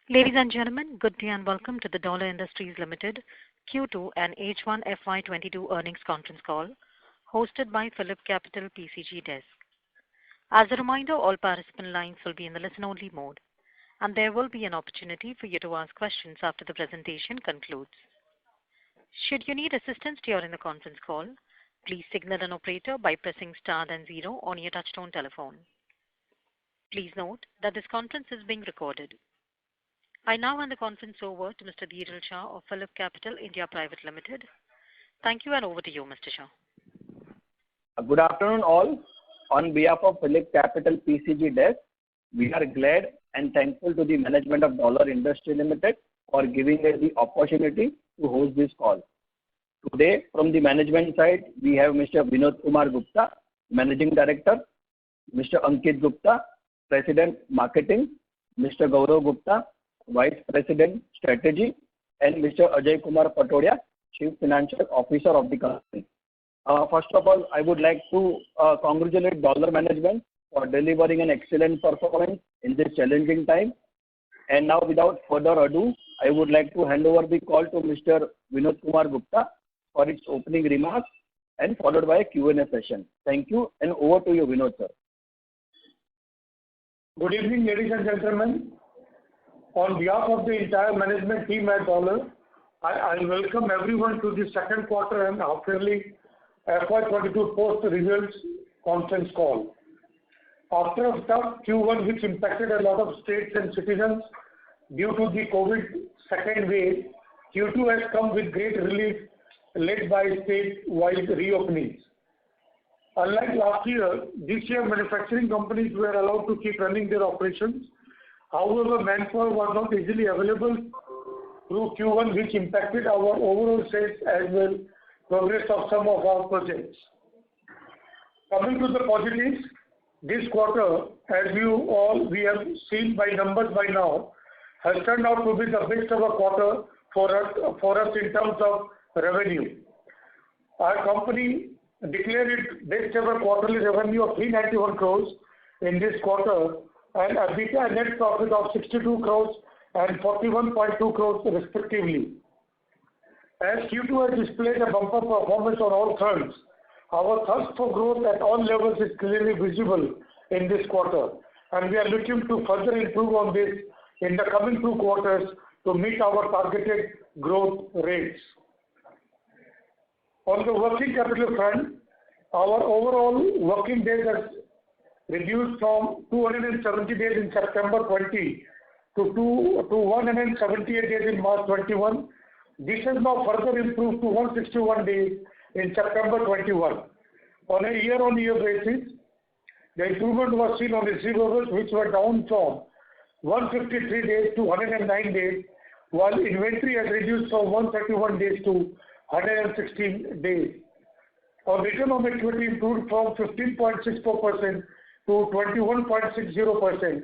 Ladies and gentlemen, good day and welcome to the Dollar Industries Limited Q2 and H1 FY22 earnings conference call hosted by PhillipCapital PCG Desk. As a reminder, all participant lines will be in the listen-only mode, and there will be an opportunity for you to ask questions after the presentation concludes. Should you need assistance during the conference call, please signal an operator by pressing star then 0 on your touchtone telephone. Please note that this conference is being recorded. I now hand the conference over to Mr. Dhiral Shah of PhillipCapital India Private Limited. Thank you, and over to you, Mr. Shah. Good afternoon, all. On behalf of PhillipCapital PCG Desk, we are glad and thankful to the management of Dollar Industries Limited for giving us the opportunity to host this call. Today, from the management side, we have Mr. Vinod Kumar Gupta, Managing Director, Mr. Ankit Gupta, President Marketing, Mr. Gaurav Gupta, Vice President Strategy, and Mr. Ajay Kumar Patodia, Chief Financial Officer of the company. First of all, I would like to congratulate Dollar Management for delivering an excellent performance in this challenging time. And now, without further ado, I would like to hand over the call to Mr. Vinod Kumar Gupta for its opening remarks and followed by a Q&A session. Thank you, and over to you, Vinod, sir. Good evening, ladies and gentlemen. On behalf of the entire management team at Dollar, I welcome everyone to the second quarter and half-yearly FY22 post-results conference call. After a tough Q1 which impacted a lot of states and citizens due to the COVID second wave, Q2 has come with great relief led by state-wide reopenings. Unlike last year, this year manufacturing companies were allowed to keep running their operations. However, manpower was not easily available through Q1, which impacted our overall sales as well progress of some of our projects. Coming to the positives, this quarter, as we have seen by numbers by now, has turned out to be the best ever quarter for us in terms of revenue. Our company declared its best ever quarterly revenue of 391 crores in this quarter, and EBITDA and net profit of 62 crores and 41.2 crores respectively. As Q2 has displayed a bumper performance on all fronts, our thirst for growth at all levels is clearly visible in this quarter, and we are looking to further improve on this in the coming 2 quarters to meet our targeted growth rates. On the working capital front, our overall working days has reduced from 270 days in September 20 to 178 days in March 21. This has now further improved to 161 days in September 21. On a year-on-year basis, the improvement was seen on receivables, which were down from 153 days to 109 days, while inventory has reduced from 131 days to 116 days. Our return on equity improved from 15.64% to 21.60%,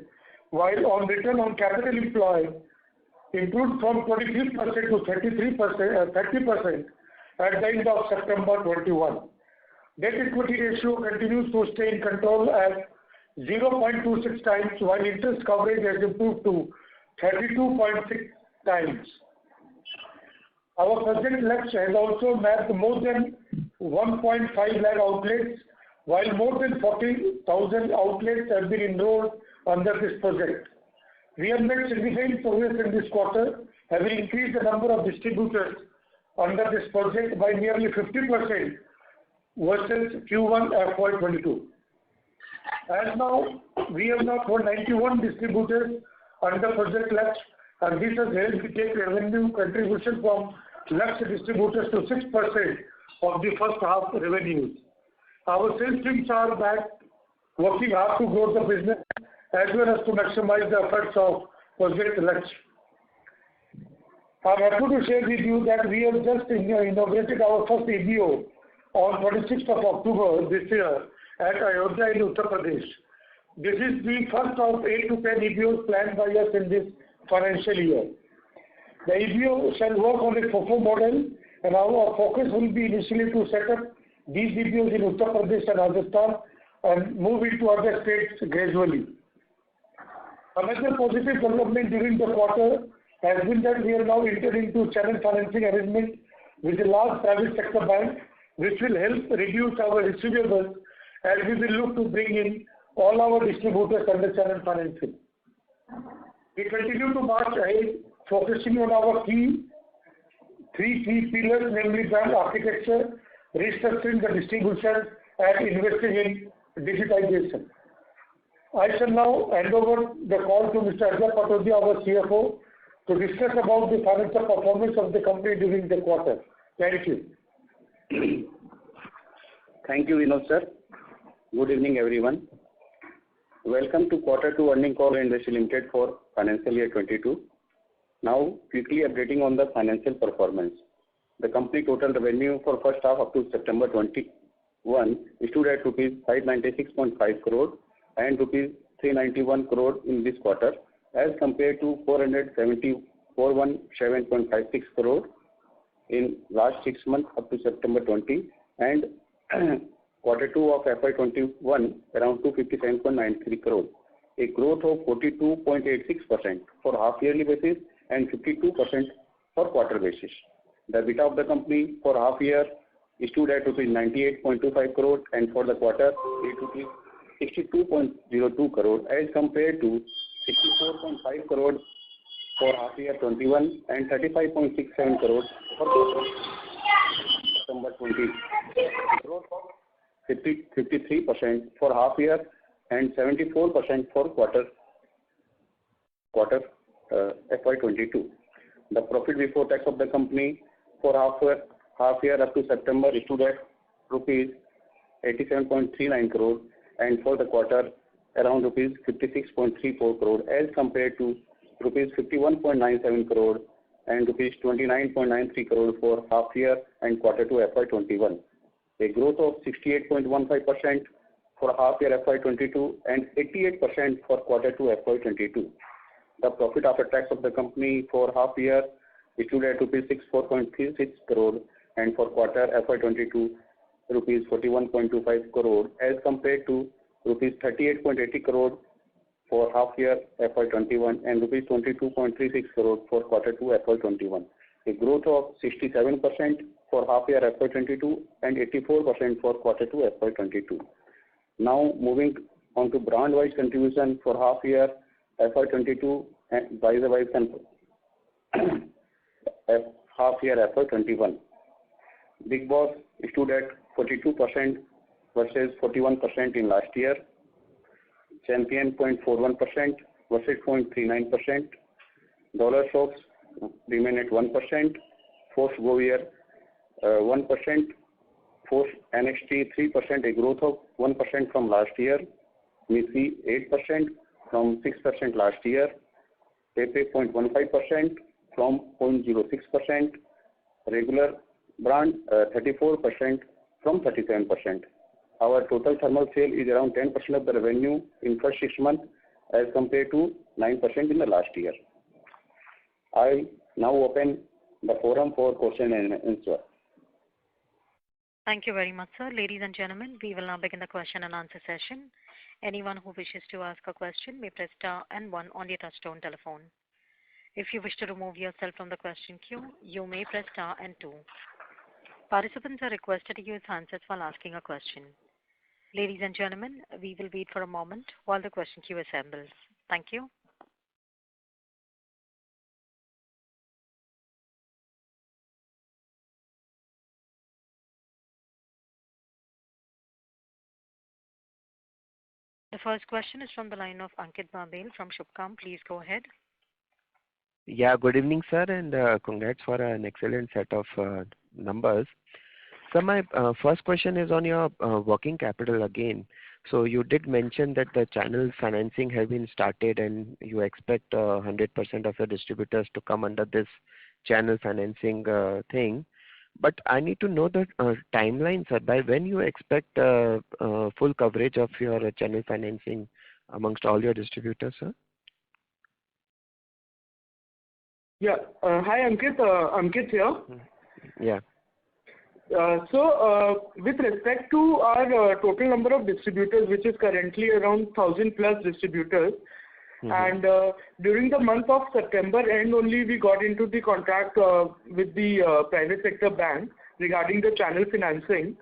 while on return on capital employed improved from 23% to 30% at the end of September 21. Debt equity ratio continues to stay in control at 0.26 times, while interest coverage has improved to 32.6 times. Our project Lakshya has also mapped more than 1.5 lakh outlets, while more than 40,000 outlets have been enrolled under this project. We have made significant progress in this quarter, having increased the number of distributors under this project by nearly 50% versus Q1 FY22. As now, we have now 491 distributors under Project Lakshya, and this has helped to take revenue contribution from Lakshya distributors to 6% of the first half revenues. Our sales teams are back working hard to grow the business as well as to maximize the efforts of Project Lakshya. I'm happy to share with you that we have just inaugurated our first EBO on 26th of October this year at Ayodhya in Uttar Pradesh. This is the first of 8 to 10 EBOs planned by us in this financial year. The EBO shall work on a FOFO model, and our focus will be initially to set up these EBOs in Uttar Pradesh and Rajasthan and move into other states gradually. Another positive development during the quarter has been that we are now entered into channel financing arrangement with a large private sector bank, which will help reduce our receivables as we will look to bring in all our distributors under channel financing. We continue to march ahead, focusing on our three key pillars, namely brand architecture, restructuring the distribution, and investing in digitization. I shall now hand over the call to Mr. Ajay Patodia, our CFO, to discuss about the financial performance of the company during the quarter. Thank you. Thank you, Vinod sir. Good evening, everyone. Welcome to Quarter 2 earning call Industries Limited for financial year 22. Now, quickly updating on the financial performance. The company total revenue for first half up to September 21 stood at rupees 596.5 crore and rupees 391 crore in this quarter, as compared to 417.56 crore in last 6 months up to September 20, and quarter 2 of FY21 around 257.93 crore, a growth of 42.86% for half yearly basis and 52% for quarter basis. The EBITDA of the company for half year stood at rupees 98.25 crore and for the quarter rupees 62.02 crore as compared to 64.5 crore for half year 21 and 35.67 crore for September 20. Growth of 53% for half year and 74% for quarter FY22. The profit before tax of the company for half year up to September stood at rupees 87.39 crore and for the quarter around rupees 56.34 crore as compared to rupees 51.97 crore and rupees 29.93 crore for half year and quarter 2 FY21. A growth of 68.15% for half year FY22 and 88% for quarter 2 FY22. The profit after tax of the company for half year stood at rupees 64.36 crore and for quarter FY22 rupees 41.25 crore as compared to rupees 38.80 crore for half year FY21 and rupees 22.36 crore for quarter 2 FY21. A growth of 67% for half year FY22 and 84% for quarter 2 FY22. Now moving on to brand wise contribution for half year FY22 and by the wise half year FY21. Big Boss stood at 42% versus 41% in last year. Champion 0.41% versus 0.39%. Dollar Shops remain at 1%. Force Govier 1%. Force NXT 3%, a growth of 1% from last year. Missy 8% from 6% last year. Pepe 0.15% from 0.06%. Regular brand 34% from 37%. Our total thermal sale is around 10% of the revenue in first 6 months as compared to 9% in the last year. I now open the forum for question and answer. Thank you very much, sir. Ladies and gentlemen, we will now begin the question and answer session. Anyone who wishes to ask a question may press star and 1 on your touchtone telephone. If you wish to remove yourself from the question queue, you may press star and 2. Participants are requested to use handsets while asking a question. Ladies and gentlemen, we will wait for a moment while the question queue assembles. Thank you. The first question is from the line of Ankit Babel from Shubhkam. Please go ahead. Yeah, good evening, sir, and congrats for an excellent set of numbers. So my first question is on your working capital again. So you did mention that the channel financing has been started and you expect 100% of your distributors to come under this channel financing thing. But I need to know the timeline, sir. By when you expect full coverage of your channel financing amongst all your distributors, sir? Yeah. Hi, Ankit. Ankit here. Yeah. So, with respect to our total number of distributors, which is currently around 1,000 plus distributors, And during the month of September end only, we got into the contract with the private sector bank regarding the channel financing.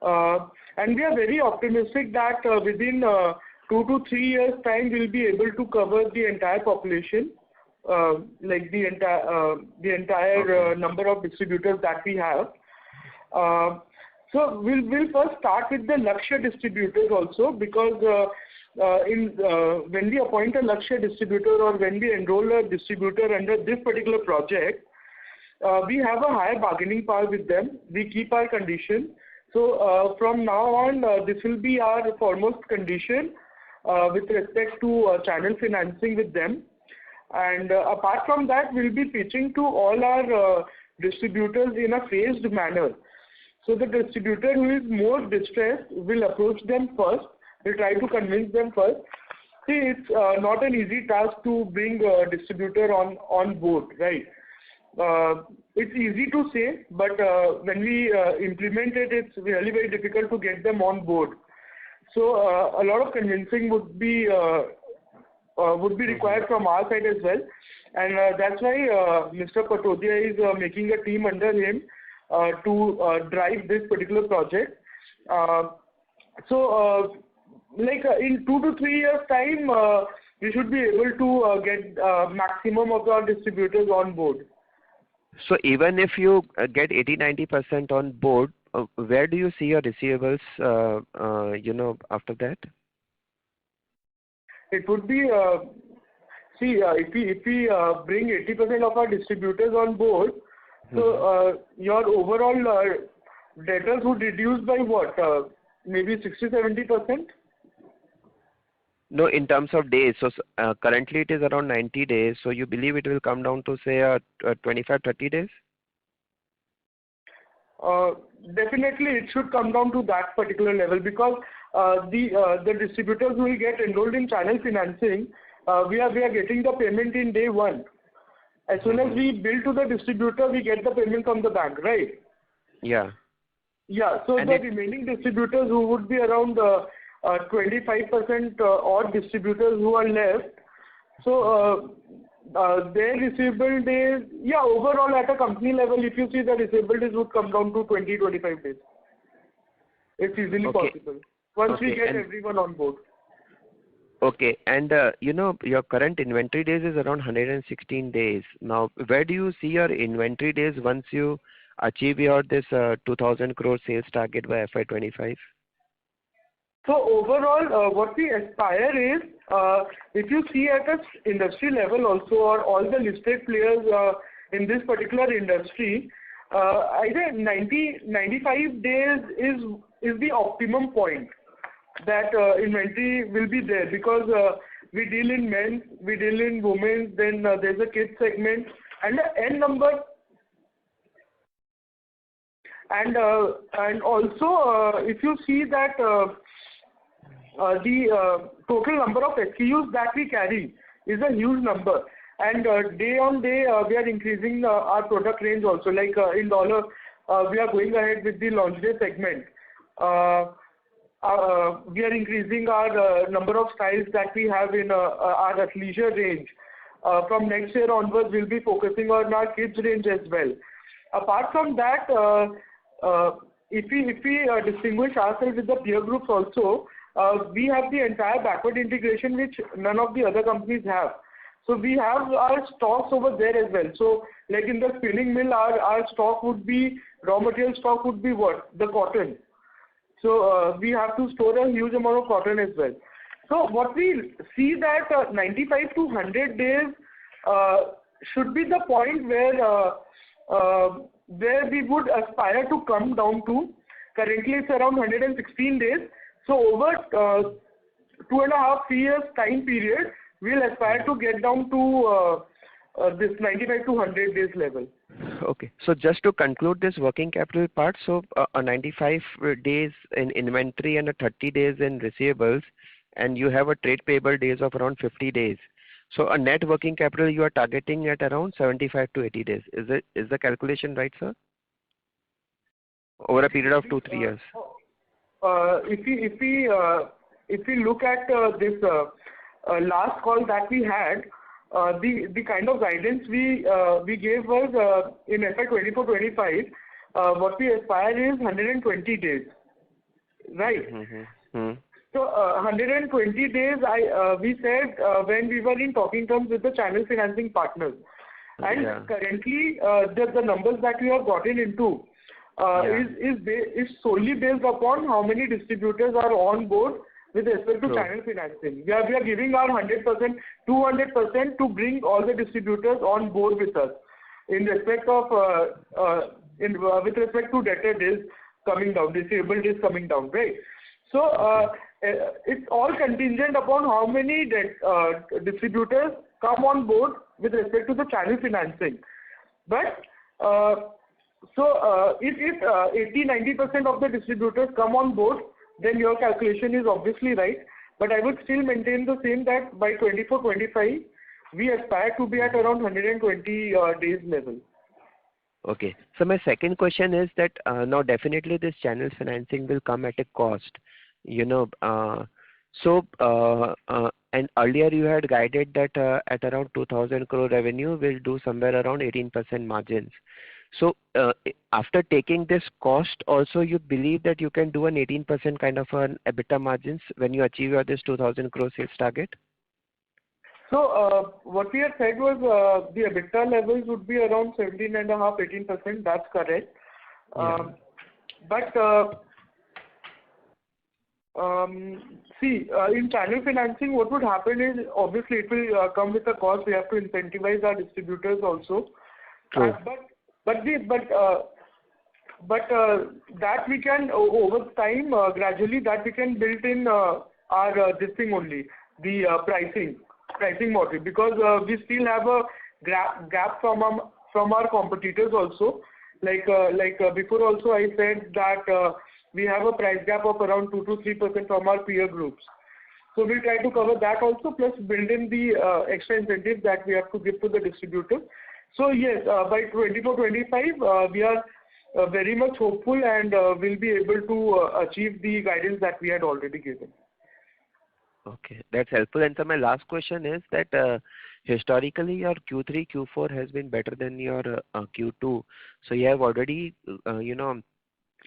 And we are very optimistic that within 2 to 3 years time, we'll be able to cover the entire population, like the entire number of distributors that we have. So we'll first start with the Lakshya distributors also, because when we appoint a Lakshya distributor or when we enroll a distributor under this particular project, we have a higher bargaining power with them. We keep our condition. So from now on, this will be our foremost condition with respect to channel financing with them. And apart from that, we'll be pitching to all our distributors in a phased manner. So the distributor who is more distressed will approach them first. We'll try to convince them first. See, it's not an easy task to bring a distributor on board, right? It's easy to say, but when we implement it, it's really very difficult to get them on board. So a lot of convincing would be required from our side as well, and that's why Mr. Patodia is making a team under him to drive this particular project. Like in 2 to 3 years time, we should be able to get maximum of our distributors on board. So even if you get 80-90% on board, where do you see your receivables, after that? It would be, if we bring 80% of our distributors on board, so your overall debtors would reduce by what? Maybe 60-70%? No, in terms of days. So currently it is around 90 days. So you believe it will come down to say 25-30 days? Definitely, it should come down to that particular level, because the distributors who will get enrolled in channel financing, we are getting the payment in day one. As soon as we bill to the distributor, we get the payment from the bank, right? Yeah. Yeah. So the remaining distributors who would be around 25% odd distributors who are left. So their receivable days, overall at a company level, if you see, the receivable days would come down to 20-25 days. It's easily possible once we get everyone on board. Okay, and your current inventory days is around 116 days. Now, where do you see your inventory days once you achieve your this 2,000 crore sales target by FY25? So overall, what we aspire is, if you see at an industry level also, or all the listed players in this particular industry, either 90-95 days is the optimum point that inventory will be there, because we deal in men's, we deal in women's, then there's a kids segment, and the N number. And also, if you see that the total number of SKUs that we carry is a huge number, and day on day we are increasing our product range also. Like in dollar, we are going ahead with the lingerie segment. We are increasing our number of styles that we have in our athleisure range. From next year onwards, we'll be focusing on our kids range as well. Apart from that, if we distinguish ourselves with the peer groups also, we have the entire backward integration which none of the other companies have. So we have our stocks over there as well. So like in the spinning mill, our stock would be, raw material stock would be what? The cotton. So we have to store a huge amount of cotton as well. So what we see that 95 to 100 days should be the point where we would aspire to come down to. Currently it's around 116 days. So over 2.5 years time period, we'll aspire to get down to this 95 to 100 days level. Okay. So just to conclude this working capital part, so a 95 days in inventory and a 30 days in receivables, and you have a trade payable days of around 50 days. So a net working capital you are targeting at around 75 to 80 days. Is the calculation right, sir? Over a period of 2-3 years. If we look at this last call that we had, the kind of guidance we gave was in FY 24-25, what we aspire is 120 days, right? So 120 days, we said when we were in talking terms with the channel financing partners, and currently the numbers that we have gotten into is solely based upon how many distributors are on board with respect to channel financing. We are giving our 100%, 200% to bring all the distributors on board with us in respect of with respect to debtor days coming down, receivable days coming down, right? So it's all contingent upon how many distributors come on board with respect to the channel financing. But if 80-90% of the distributors come on board, then your calculation is obviously right. But I would still maintain the same, that by 24-25, we aspire to be at around 120 days level. Okay. So my second question is that now definitely this channel financing will come at a cost, and earlier you had guided that at around 2,000 crore revenue will do somewhere around 18% margins. So after taking this cost also, you believe that you can do an 18% kind of an EBITDA margins when you achieve this 2,000 crore sales target? So what we had said was the EBITDA levels would be around 17.5-18%. That's correct. But in channel financing, what would happen is obviously it will come with a cost. We have to incentivize our distributors also. But that we can over time gradually that we can build in our this thing only, the pricing model, because we still have a gap from our competitors also. Like before also I said that we have a price gap of around 2 to 3% from our peer groups. So we try to cover that also, plus build in the extra incentives that we have to give to the distributor. So yes, by 24-25, we are very much hopeful and will be able to achieve the guidance that we had already given. Okay, that's helpful. And so my last question is that historically your Q3, Q4 has been better than your Q2. So you have already,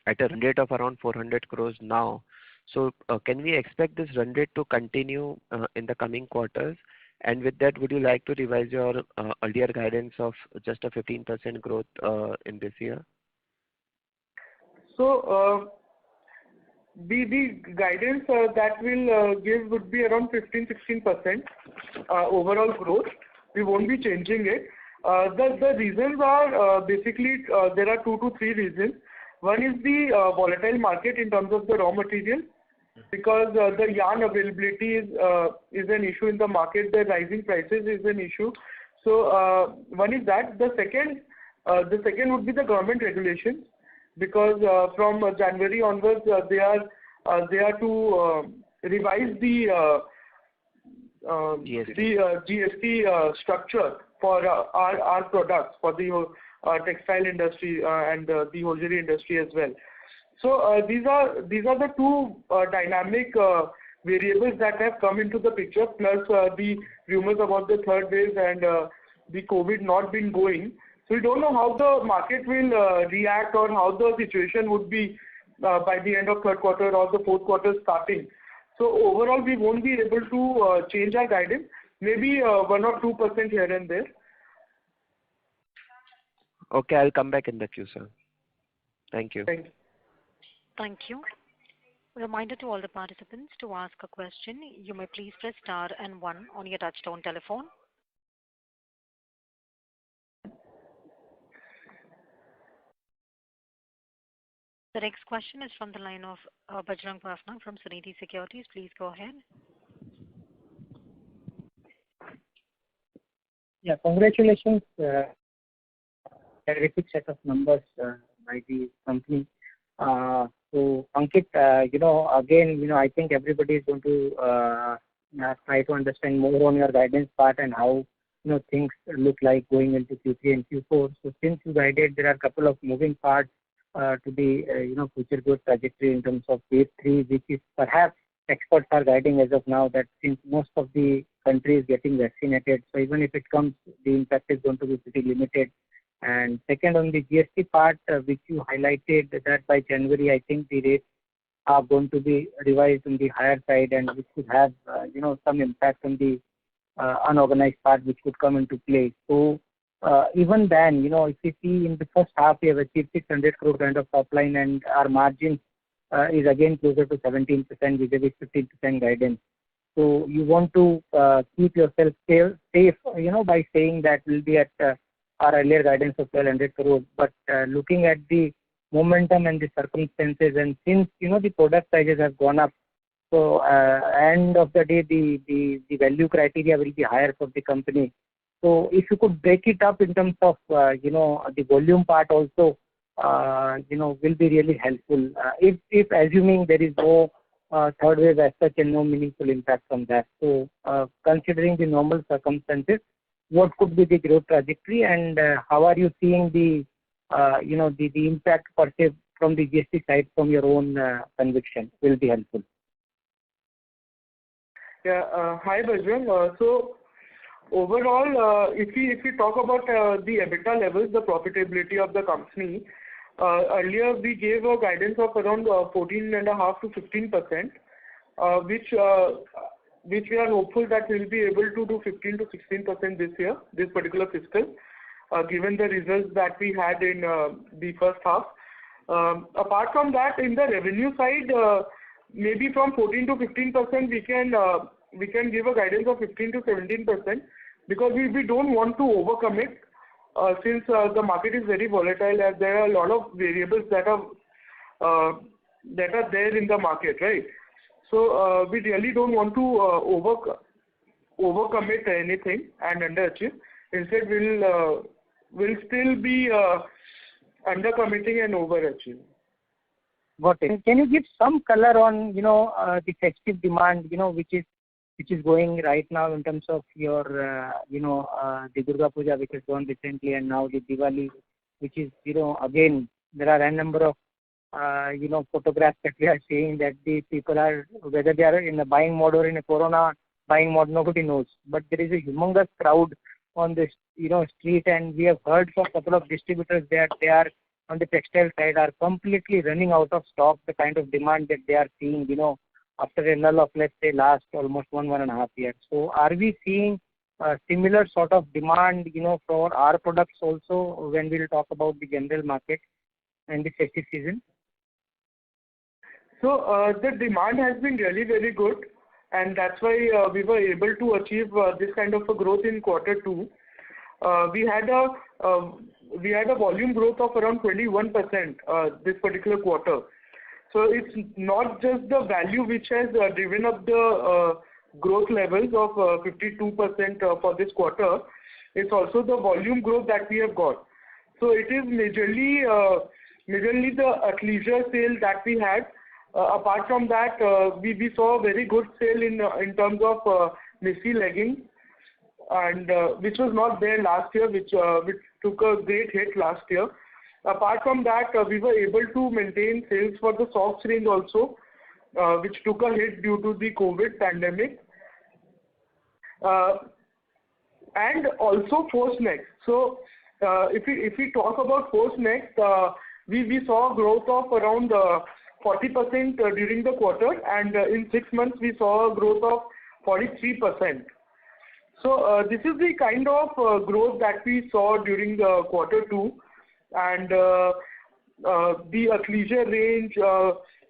at a run rate of around 400 crores now. So can we expect this run rate to continue in the coming quarters? And with that, would you like to revise your earlier guidance of just a 15% growth in this year? So the guidance that we'll give would be around 15-16% overall growth. We won't be changing it. The reasons are basically there are 2 to 3 reasons. One is the volatile market in terms of the raw material, because the yarn availability is an issue in the market. The rising prices is an issue. So one is that. The second would be the government regulations, because from January onwards they are to revise the GST structure for our products, for the textile industry and the hosiery industry as well. So these are the two dynamic variables that have come into the picture, plus the rumors about the third wave and the COVID not been going. So we don't know how the market will react or how the situation would be by the end of third quarter or the fourth quarter starting. So overall, we won't be able to change our guidance. Maybe 1 or 2% here and there. Okay, I'll come back in the queue, sir. Thank you. Thank you. Thank you. Reminder to all the participants, to ask a question, you may please press star and 1 on your touchtone telephone. The next question is from the line of Bajrang Bafna from Sunidhi Securities. Please go ahead. Yeah, congratulations. Terrific set of numbers by the company. So Ankit, again, I think everybody is going to try to understand more on your guidance part and how things look like going into Q3 and Q4. So since you guided, there are a couple of moving parts to the future growth trajectory in terms of wave 3, which is perhaps experts are guiding as of now, that since most of the country is getting vaccinated, so even if it comes, the impact is going to be pretty limited. And second, on the GST part, which you highlighted that by January, I think the rates are going to be revised on the higher side, and which could have, some impact on the unorganized part, which could come into play. So even then, if you see in the first half, we have achieved 600 crore kind of top line, and our margin is again closer to 17%, vis-a-vis 15% guidance. So you want to keep yourself safe, by saying that we'll be at our earlier guidance of 1,200 crore. But looking at the momentum and the circumstances, and since the product sizes have gone up, so end of the day, the value criteria will be higher for the company. So if you could break it up in terms of the volume part also, will be really helpful. If assuming there is no third wave as such and no meaningful impact from that. So considering the normal circumstances, what could be the growth trajectory, and how are you seeing the the impact per se from the GST side from your own conviction will be helpful. Yeah. Hi, Bajrang. So overall, if we talk about the EBITDA levels, the profitability of the company, earlier we gave a guidance of around 14.5 to 15%, which we are hopeful that we'll be able to do 15 to 16% this year, this particular fiscal, given the results that we had in the first half. Apart from that, in the revenue side, maybe from 14 to 15%, we can give a guidance of 15 to 17%, because we don't want to overcommit, since the market is very volatile, and there are a lot of variables that are there in the market, right? So we really don't want to overcommit anything and underachieve. Instead, we'll still be undercommitting and overachieving. Got it. Can you give some color on the festive demand, which is going right now in terms of your the Durga Puja, which has gone recently, and now the Diwali, which is again there are a number of photographs that we are seeing that the people are, whether they are in a buying mode or in a corona buying mode, nobody knows. But there is a humongous crowd on this street, and we have heard from a couple of distributors that they are on the textile side are completely running out of stock, the kind of demand that they are seeing after a lull of, let's say, last almost 1.5 years. So are we seeing a similar sort of demand for our products also when we'll talk about the general market and the festive season? So the demand has been really very good, and that's why we were able to achieve this kind of a growth in quarter two. We had a volume growth of around 21% this particular quarter. So it's not just the value which has driven up the growth levels of 52% for this quarter. It's also the volume growth that we have got. So it is majorly the athleisure sale that we had. Apart from that, we saw a very good sale in terms of Missy leggings, and which was not there last year, which took a great hit last year. Apart from that, we were able to maintain sales for the socks range also, which took a hit due to the COVID pandemic. And also force necks. So if we talk about force necks, we saw a growth of around 40% during the quarter, and in 6 months we saw a growth of 43%. So this is the kind of growth that we saw during the quarter two, and the athleisure range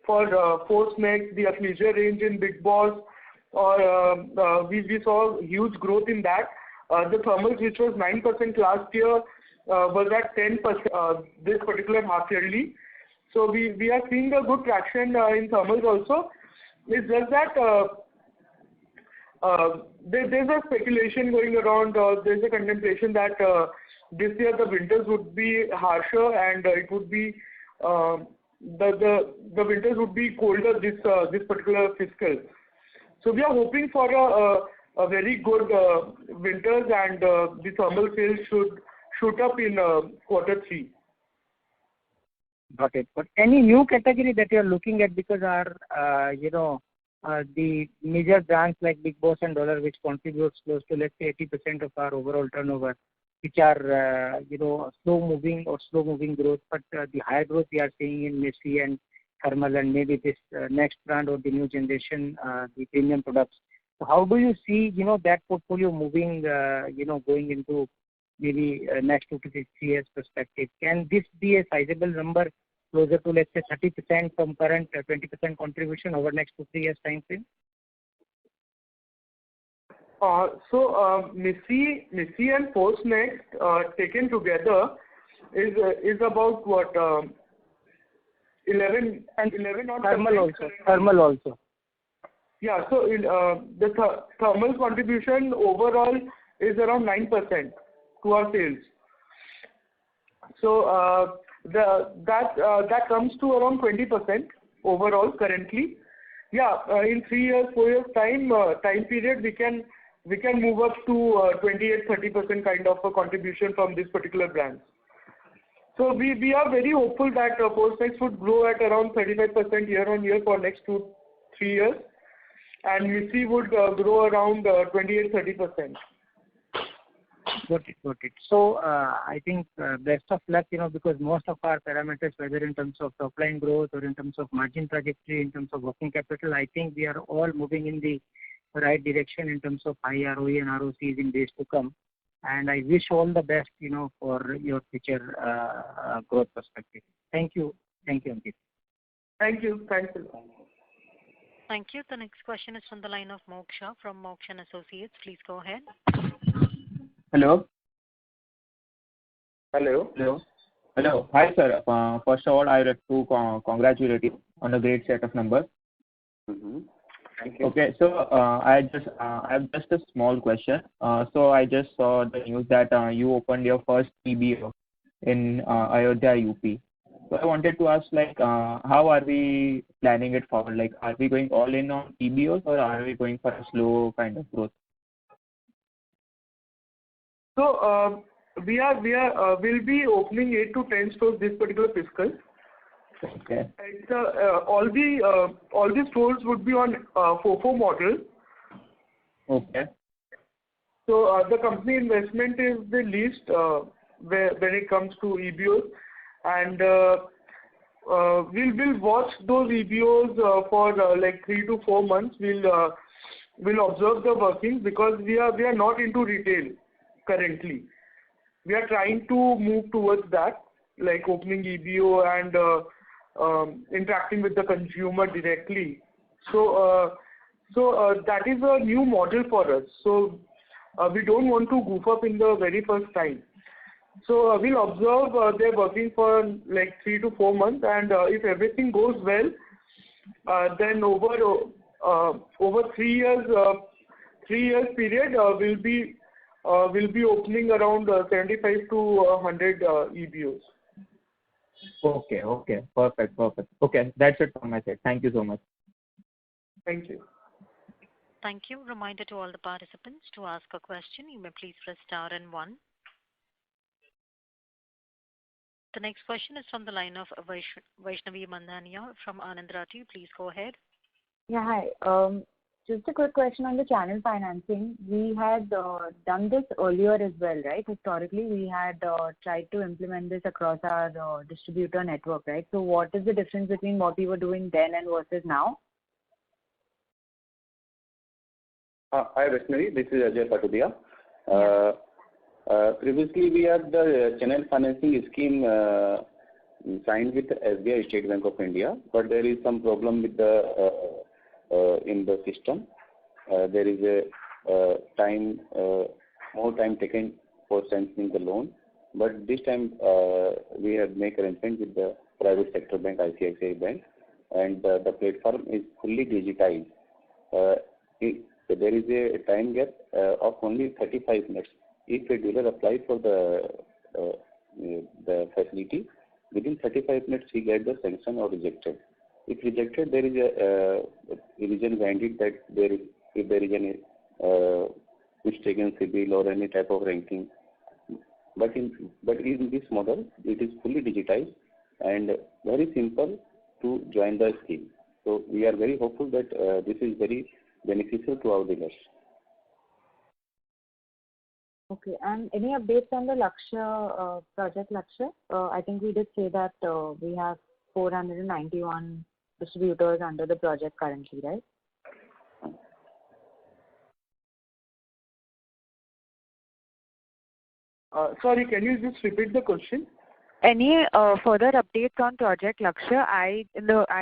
for force necks, the athleisure range in Bigg Boss, we saw huge growth in that. The thermals, which was 9% last year, was at 10% this particular half yearly. So we are seeing a good traction in thermals also. It's just that there's a speculation going around, there's a contemplation that this year the winters would be harsher, and it would be the winters would be colder this particular fiscal. So we are hoping for a very good winters, and the thermal sales should shoot up in quarter three. Got it. But any new category that you are looking at, because our the major brands like Big Boss and Dollar, which contributes close to, let's say, 80% of our overall turnover, which are, slow-moving growth, but the higher growth we are seeing in Messi and Thermal and maybe this next brand or the new generation, the premium products. So how do you see, that portfolio moving, going into maybe next 2 to 3 years perspective? Can this be a sizable number closer to, let's say, 30% from current 20% contribution over next 2 to 3 years time frame? Messi and Post Next taken together is about what 11 or Thermal also. Yeah. So the thermal contribution overall is around 9% to our sales. So that comes to around 20% overall currently. Yeah. In 3 years, 4 years time period, we can move up to 28-30% kind of a contribution from this particular brand. So we are very hopeful that Post Next would grow at around 35% year on year for next 2-3 years, and Messi would grow around 28-30%. Got it. So I think best of luck, because most of our parameters, whether in terms of top line growth or in terms of margin trajectory, in terms of working capital, I think we are all moving in the right direction in terms of high ROE and ROCs in days to come. And I wish all the best, for your future growth perspective. Thank you, Ankit. Thank you. Thanks. Thank you. The next question is from the line of Moksha from Moksha and Associates. Please go ahead. Hello. Hello. Hi, sir. First of all, I would like to congratulate you on a great set of numbers. Mm-hmm. Thank you. Okay, so I have just a small question. So I just saw the news that you opened your first TBO in Ayodhya, UP. So I wanted to ask, how are we planning it forward? Like, are we going all in on TBOs or are we going for a slow kind of growth? So we'll be opening 8 to 10 stores this particular fiscal. Okay. And all the stores would be on FOFO model. Okay. So the company investment is the least when it comes to EBOs, and we'll watch those EBOs for like 3 to 4 months. We'll observe the workings because we are not into retail currently. We are trying to move towards that, like opening EBO and interacting with the consumer directly. So that is a new model for us. So we don't want to goof up in the very first time. So we'll observe their working for like 3 to 4 months, and if everything goes well, then over 3 years period, we'll be opening around 75 to 100 EBOs. Okay. Perfect. Okay, that's it from my side. Thank you so much. Thank you. Thank you. Reminder to all the participants, to ask a question, you may please press star and 1. The next question is from the line of Vaishnavi Mandhaniya from Anand Rathi. Please go ahead. Yeah, hi. Just a quick question on the channel financing. We had done this earlier as well, right? Historically, we had tried to implement this across our distributor network, right? So what is the difference between what we were doing then and versus now? Hi, Vaishnavi. This is Ajay Patodia. Previously, we had the channel financing scheme signed with SBI State Bank of India, but there is some problem with the in the system. There is a more time taken for sanctioning the loan, but this time we have made arrangement with the private sector bank, ICICI Bank, and the platform is fully digitized. There is a time gap of only 35 minutes. If a dealer applies for the facility, within 35 minutes he gets the sanction or rejected. If rejected, there is a revision granted that if there is any mistaken CIBIL or any type of ranking. But in this model, it is fully digitized and very simple to join the scheme. So we are very hopeful that this is very beneficial to our dealers. Okay. And any updates on the Lakshya project Lakshya? I think we did say that we have 491 distributors under the project currently, right? Sorry, can you just repeat the question? Any further updates on Project Lakshya? I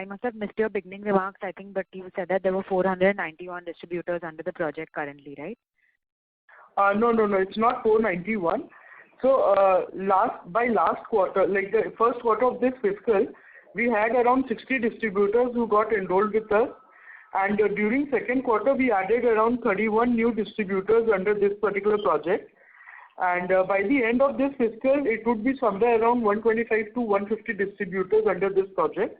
must have missed your beginning remarks, I think, but you said that there were 491 distributors under the project currently, right? No, it's not 491. So by last quarter, like the first quarter of this fiscal, we had around 60 distributors who got enrolled with us, and during second quarter we added around 31 new distributors under this particular project. And by the end of this fiscal, it would be somewhere around 125 to 150 distributors under this project.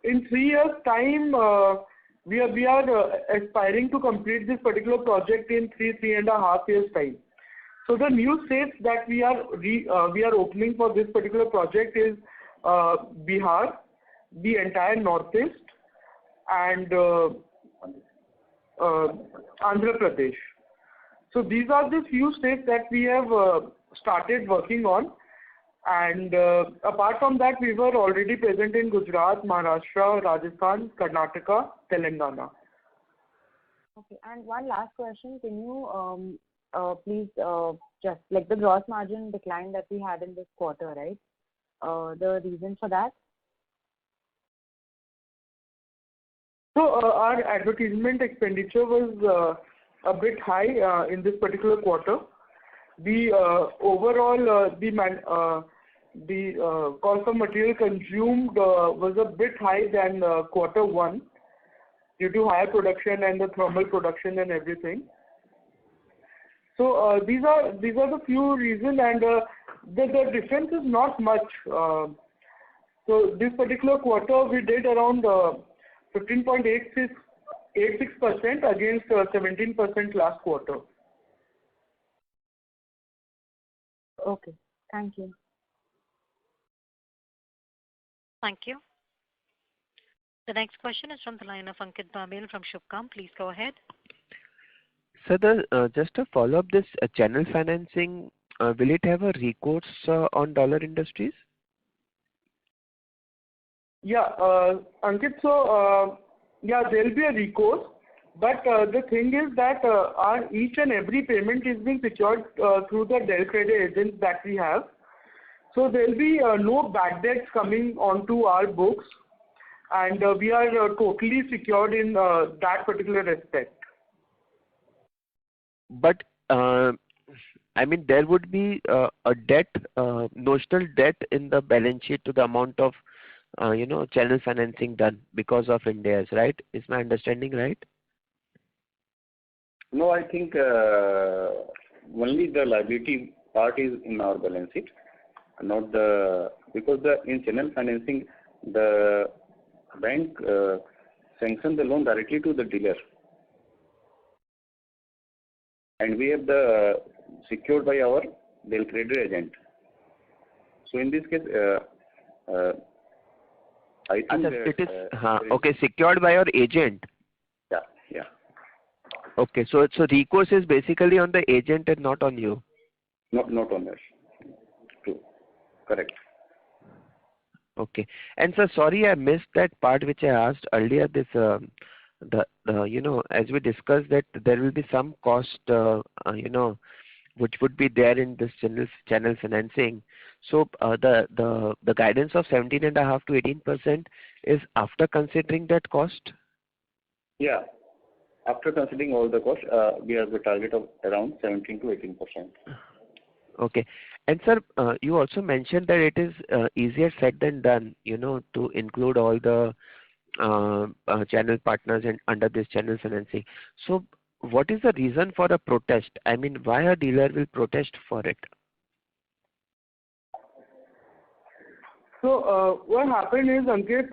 In 3 years' time, we are aspiring to complete this particular project in 3.5 years' time. So the new states that we are opening for this particular project is Bihar, the entire Northeast, and Andhra Pradesh. So these are the few states that we have started working on, and apart from that, we were already present in Gujarat, Maharashtra, Rajasthan, Karnataka, Telangana. Okay, and one last question: can you please just like the gross margin decline that we had in this quarter, right? The reason for that? So our advertisement expenditure was a bit high in this particular quarter. The overall the cost of material consumed was a bit high than quarter one due to higher production and the thermal production and everything. So these are the few reasons, and the difference is not much. So this particular quarter we did around 15.86% against 17% last quarter. Okay, thank you. Thank you. The next question is from the line of Ankit Babel from Shubhkam. Please go ahead. Sir, just to follow up this channel financing, will it have a recourse on Dollar Industries? Yeah, Ankit, so yeah, there will be a recourse, but the thing is that our each and every payment is being secured through the Del Credit agents that we have. So there will be no bad debts coming onto our books, and we are totally secured in that particular respect. But I mean, there would be a debt, notional debt in the balance sheet to the amount of channel financing done because of Ind AS, right? Is my understanding right? No, I think only the liability part is in our balance sheet, not because in channel financing the bank sanctions the loan directly to the dealer, and we have the secured by our Del Credit agent. So in this case, I think it is okay, secured by your agent. Yeah. Okay, so recourse is basically on the agent and not on you. Not on us. True. Correct. Okay, and sir, sorry I missed that part which I asked earlier. This as we discussed that there will be some cost which would be there in this channel financing. So the guidance of 17.5% to 18% is after considering that cost? Yeah. After considering all the costs, we have a target of around 17 to 18%. Okay. And sir, you also mentioned that it is easier said than done, to include all the channel partners under this channel financing. So what is the reason for a protest? I mean, why a dealer will protest for it? So what happened is, Ankit,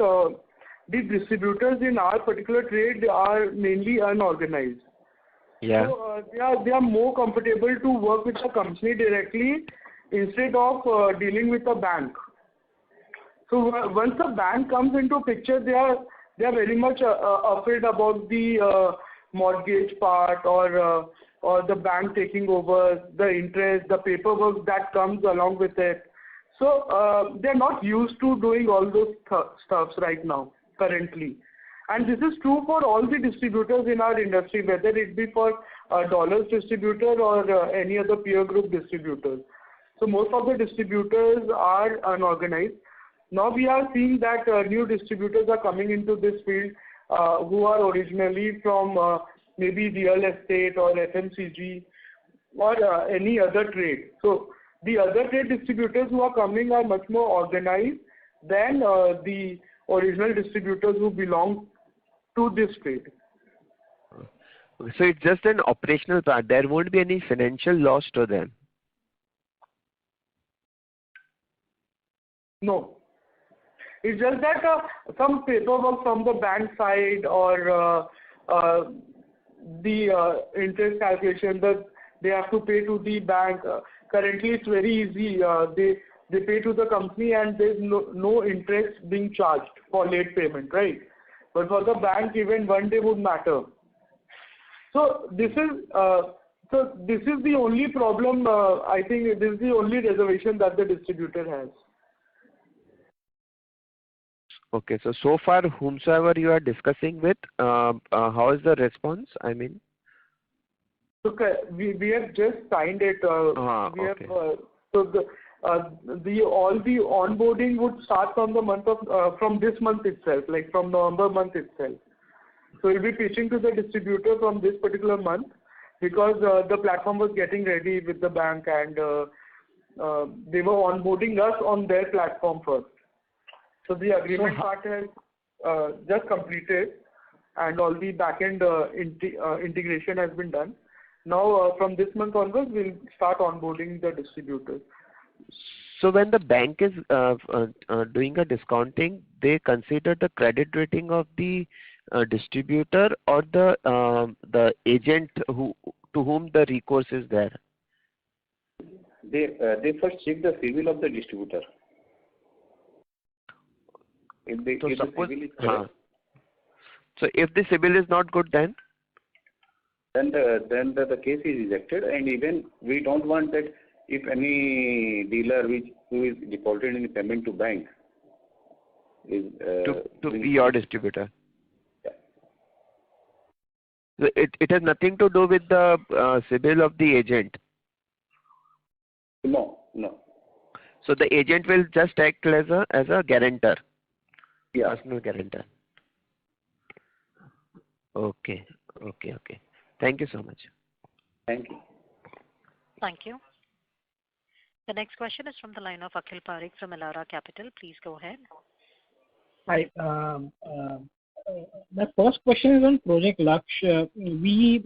the distributors in our particular trade are mainly unorganized. Yeah. So they are more comfortable to work with the company directly instead of dealing with a bank. So once a bank comes into picture, they are very much afraid about the mortgage part or the bank taking over, the interest, the paperwork that comes along with it. So they're not used to doing all those stuffs right now, currently. And this is true for all the distributors in our industry, whether it be for dollars distributor or any other peer group distributors. So most of the distributors are unorganized. Now we are seeing that new distributors are coming into this field who are originally from maybe real estate or FMCG or any other trade. So the other trade distributors who are coming are much more organized than the original distributors who belong to this trade. So it's just an operational part. There won't be any financial loss to them. No. It's just that some paperwork from the bank side or the interest calculation that they have to pay to the bank. Currently, it's very easy. They pay to the company and there's no interest being charged for late payment, right? But for the bank, even 1 day would matter. So this is the only problem. I think this is the only reservation that the distributor has. Okay, so far, whomsoever you are discussing with, how is the response? I mean, okay, we have just signed it. We okay. have so all the onboarding would start from the month of from this month itself, like from November month itself. So we'll be pitching to the distributor from this particular month because the platform was getting ready with the bank and they were onboarding us on their platform first. So the agreement part has just completed and all the back-end integration has been done. Now from this month onwards, we'll start onboarding the distributors. So when the bank is doing a discounting, they consider the credit rating of the distributor or the agent to whom the recourse is there. They first check the CIBIL of the distributor. If the CIBIL is correct, so if the CIBIL is not good, then the case is rejected, and even we don't want that if any dealer who is defaulted in payment to bank is to be your distributor. Yeah. So it has nothing to do with the CIBIL of the agent. No. So the agent will just act as a guarantor. Yeah. Personal guarantor. Okay. Thank you so much. Thank you. Thank you. The next question is from the line of Akhil Parekh from Elara Capital. Please go ahead. Hi. My first question is on Project Laksh. We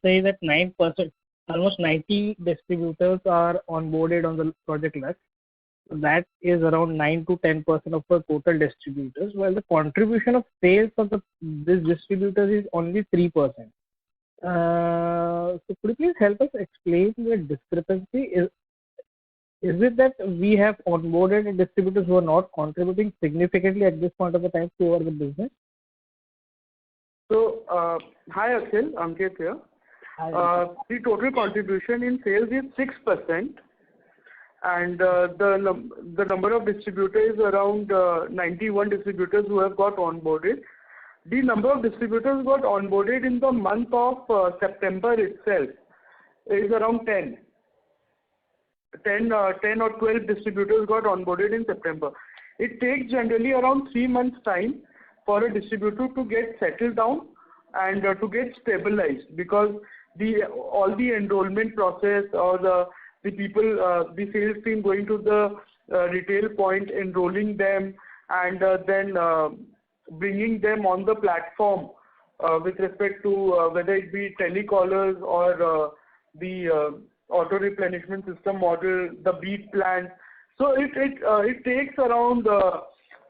say that 9%, almost 90 distributors are onboarded on the Project Laksh. That is around 9 to 10% of the total distributors, while the contribution of sales of these distributors is only 3%. So could you please help us explain the discrepancy? Is it that we have onboarded distributors who are not contributing significantly at this point of the time to our business? So, hi Akhil, Ankit here. The total contribution in sales is 6%. And the number of distributors is around 91 distributors who have got onboarded. The number of distributors got onboarded in the month of September itself is around 10 or 12 distributors got onboarded in September. It takes generally around 3 months time for a distributor to get settled down and to get stabilized, because all the enrollment process or the people, the sales team going to the retail point, enrolling them, and then bringing them on the platform with respect to whether it be telecallers or the auto replenishment system model, the beat plan. So it takes around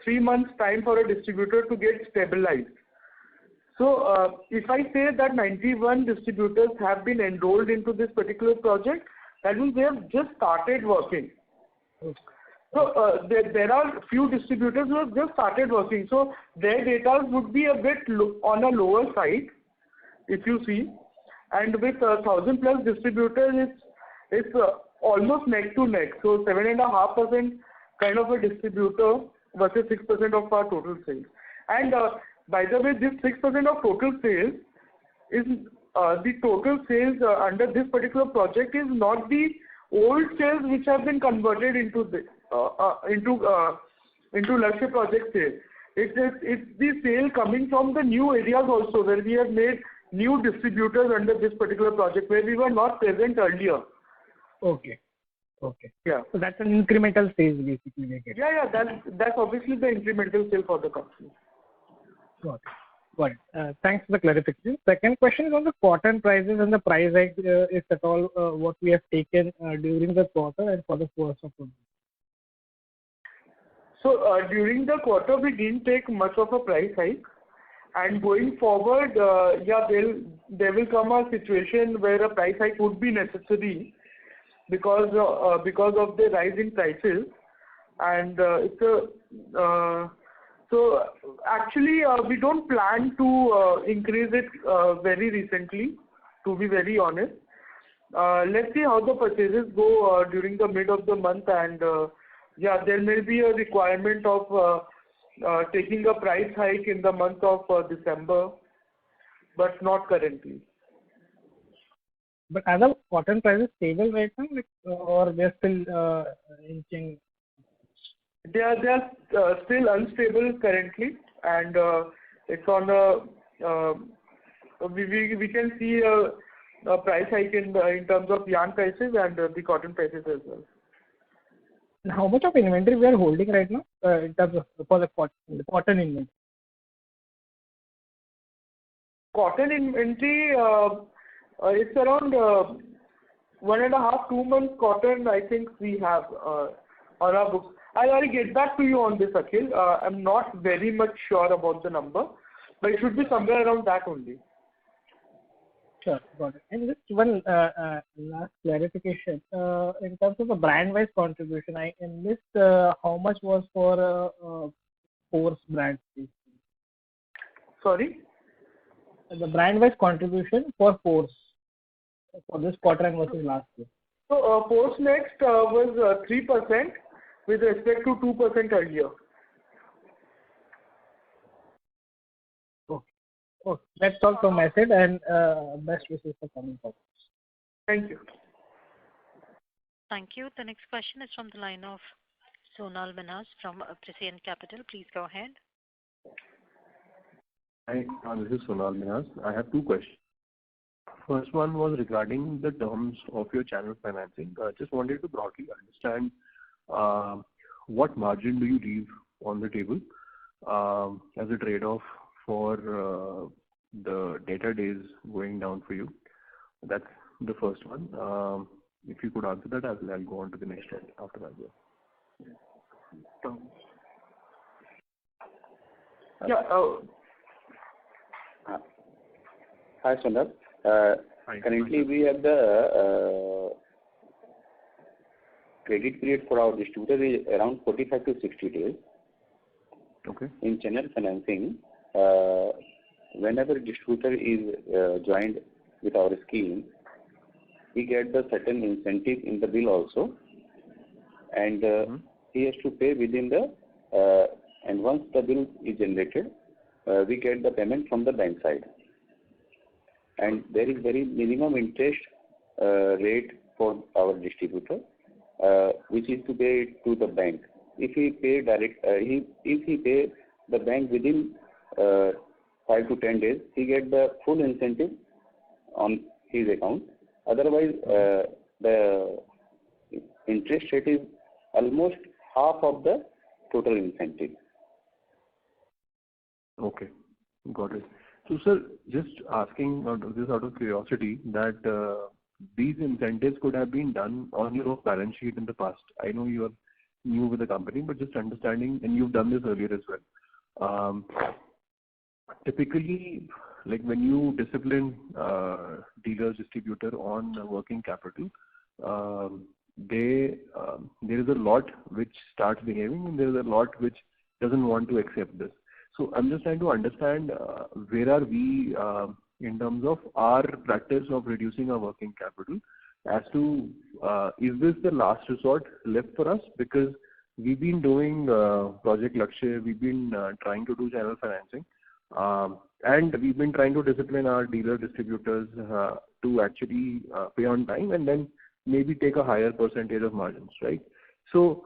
3 months time for a distributor to get stabilized. So if I say that 91 distributors have been enrolled into this particular project, that means they have just started working. So there are few distributors who have just started working. So their data would be a bit on a lower side, if you see. And with 1,000 plus distributors, it's almost neck to neck. So 7.5% kind of a distributor versus 6% of our total sales. And by the way, this 6% of total sales is the total sales under this particular project is not the old sales which have been converted into the into Lakshya project sales. It's the sale coming from the new areas also, where we have made new distributors under this particular project where we were not present earlier. Okay. Okay. Yeah. So that's an incremental sales basically they get. Yeah, that's obviously the incremental sale for the company. Got it. Got it. Thanks for the clarification. Second question is on the cotton prices and the price hike, if at all, what we have taken during the quarter and for the course of the year. So during the quarter, we didn't take much of a price hike. And going forward, there will come a situation where a price hike would be necessary because of the rise in prices. And so actually we don't plan to increase it very recently, to be very honest. Let's see how the purchases go during the mid of the month, and there may be a requirement of taking a price hike in the month of December, but not currently. But are the cotton prices stable right now, or they're still inching? They are still unstable currently, and it's on a we can see a price hike in terms of yarn prices and the cotton prices as well. How much of inventory we are holding right now in terms of for the cotton inventory? Cotton inventory, it's around 1.5-2 months cotton. I think we have on our books. I'll get back to you on this, Akhil. I'm not very much sure about the number, but it should be somewhere around that only. Sure, got it. And just one last clarification. In terms of the brand-wise contribution, I missed how much was for Force brand, please. Sorry? The brand-wise contribution for Force for this quarter and versus last year. So Force Next was 3% with respect to 2% earlier. Okay, that's all from my side, and best wishes for coming forward. Thank you. Thank you. The next question is from the line of Sonal Minhas from Prescient Capital. Please go ahead. Hi, this is Sonal Minhas. I have two questions. First one was regarding the terms of your channel financing. I just wanted to broadly understand what margin do you leave on the table as a trade-off for the data days going down for you? That's the first one. If you could answer that, I'll go on to the next one after that. Hi, Sundar. Currently, we have the credit period for our distributor is around 45 to 60 days. Okay. In channel financing, whenever distributor is joined with our scheme, he gets the certain incentive in the bill also, and he has to pay within the and once the bill is generated, we get the payment from the bank side, and there is very minimum interest rate for our distributor, which is to pay to the bank. If he pay if he pay the bank within 5 to 10 days, he get the full incentive on his account. Otherwise, the interest rate is almost half of the total incentive. Okay, got it. So, sir, just asking out of curiosity that these incentives could have been done on your balance sheet in the past. I know you are new with the company, but just understanding, and you've done this earlier as well. Typically, like when you discipline dealers, distributor on working capital, there is a lot which starts behaving and there is a lot which doesn't want to accept this. So I'm just trying to understand where are we in terms of our practice of reducing our working capital, as to is this the last resort left for us? Because we've been doing Project Lakshya, we've been trying to do channel financing, and we've been trying to discipline our dealer distributors to actually pay on time and then maybe take a higher percentage of margins, right? So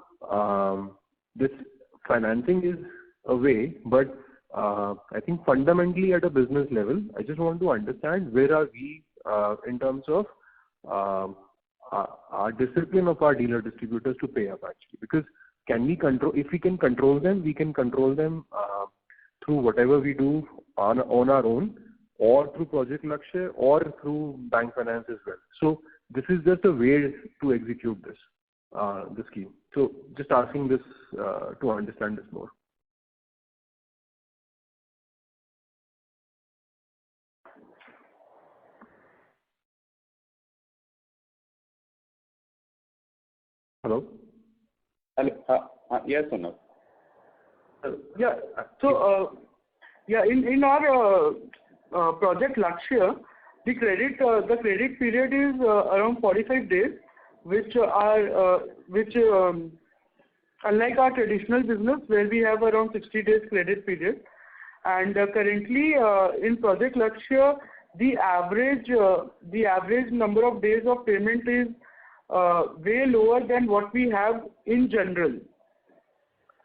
this financing is a way, but I think fundamentally at a business level, I just want to understand where are we in terms of our discipline of our dealer distributors to pay up actually. Because can we control, if we can control them, we can control them through whatever we do on our own, or through Project Lakshya, or through bank finance as well. So this is just a way to execute this, the scheme. So just asking this to understand this more. Hello? Yes, Sonal. Yeah. So, in our Project Lakshya, the credit period is around 45 days, which unlike our traditional business where we have around 60 days credit period, and currently in Project Lakshya, the average number of days of payment is way lower than what we have in general.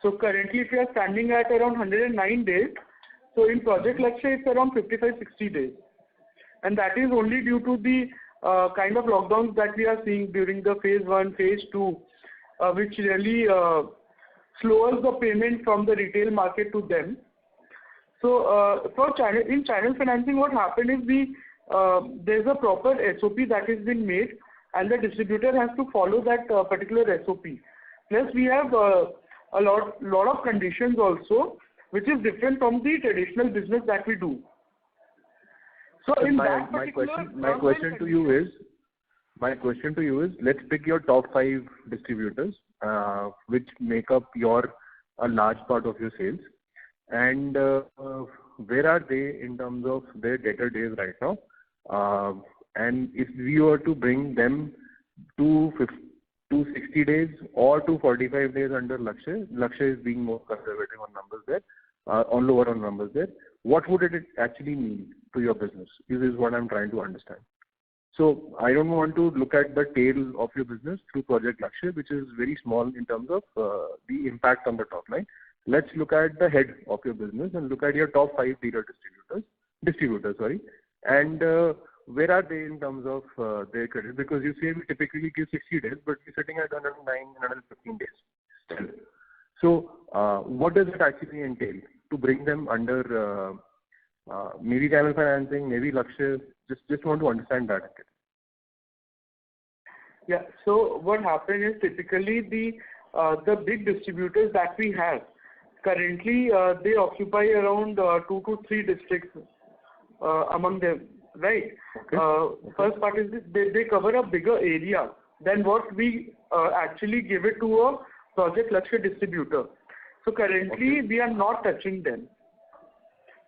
So currently, if we are standing at around 109 days, so in Project Lakshya, it's around 55-60 days. And that is only due to the kind of lockdowns that we are seeing during the phase 1, phase 2, which really slows the payment from the retail market to them. So in channel financing, what happened is there's a proper SOP that has been made, and the distributor has to follow that particular SOP. Plus, we have a lot of conditions also, which is different from the traditional business that we do. So in my question to you is, let's pick your top 5 distributors, which make up a large part of your sales, and where are they in terms of their debtor days right now? And if we were to bring them to 60 days or to 45 days under Lakshya is being more conservative on numbers there, on lower on numbers there, what would it actually mean to your business? This is what I'm trying to understand. So I don't want to look at the tail of your business through Project Lakshya, which is very small in terms of the impact on the top line. Let's look at the head of your business and look at your top 5 dealer distributors, and where are they in terms of their credit? Because you say we typically give 60 days, but we're sitting at 109, 115 days still. So what does it actually entail to bring them under maybe channel financing, maybe Lakshya? Just want to understand that. Yeah. So what happened is typically the big distributors that we have currently they occupy around 2 to 3 districts among them. Right. Okay. First part is they cover a bigger area than what we actually give it to a Project Lakshya distributor. So currently we are not touching them